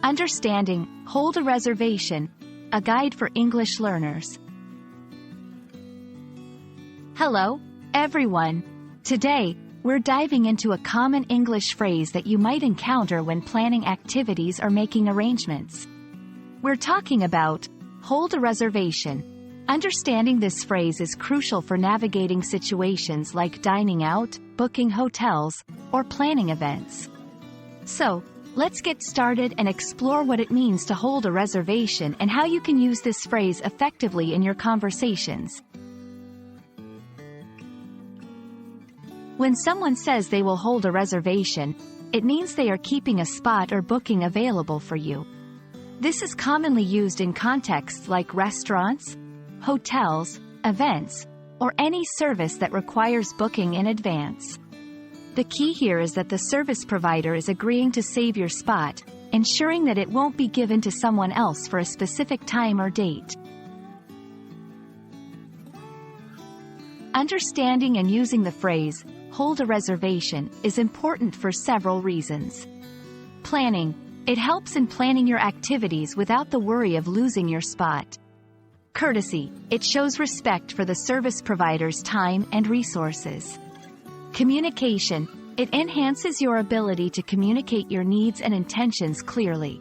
Understanding, hold a reservation, a guide for English learners. Hello, everyone. Today, we're diving into a common English phrase that you might encounter when planning activities or making arrangements. We're talking about hold a reservation. Understanding this phrase is crucial for navigating situations like dining out, booking hotels, or planning events. So, let's get started and explore what it means to hold a reservation and how you can use this phrase effectively in your conversations. When someone says they will hold a reservation, it means they are keeping a spot or booking available for you. This is commonly used in contexts like restaurants, hotels, events, or any service that requires booking in advance. The key here is that the service provider is agreeing to save your spot, ensuring that it won't be given to someone else for a specific time or date. Understanding and using the phrase, hold a reservation, is important for several reasons. Planning. It helps in planning your activities without the worry of losing your spot. Courtesy. It shows respect for the service provider's time and resources. Communication. It enhances your ability to communicate your needs and intentions clearly.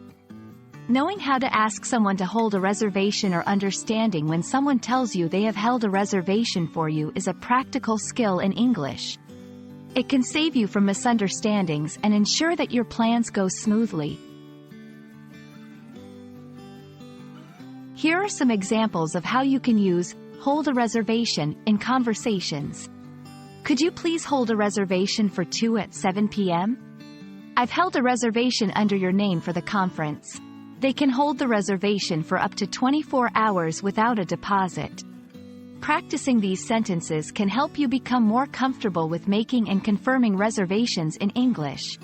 Knowing how to ask someone to hold a reservation or understanding when someone tells you they have held a reservation for you is a practical skill in English. It can save you from misunderstandings and ensure that your plans go smoothly. Here are some examples of how you can use hold a reservation in conversations. Could you please hold a reservation for 2 at 7 p.m.? I've held a reservation under your name for the conference. They can hold the reservation for up to 24 hours without a deposit. Practicing these sentences can help you become more comfortable with making and confirming reservations in English.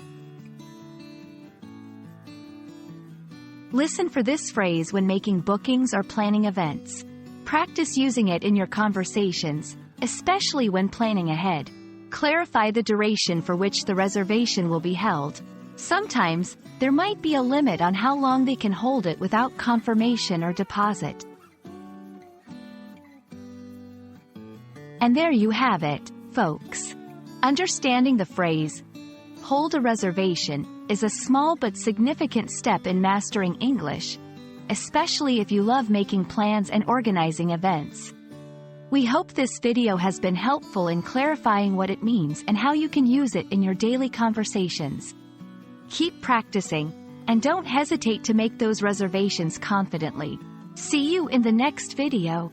Listen for this phrase when making bookings or planning events. Practice using it in your conversations, especially when planning ahead. Clarify the duration for which the reservation will be held. Sometimes, there might be a limit on how long they can hold it without confirmation or deposit. And there you have it, folks. Understanding the phrase, hold a reservation, is a small but significant step in mastering English, especially if you love making plans and organizing events. We hope this video has been helpful in clarifying what it means and how you can use it in your daily conversations. Keep practicing, and don't hesitate to make those reservations confidently. See you in the next video.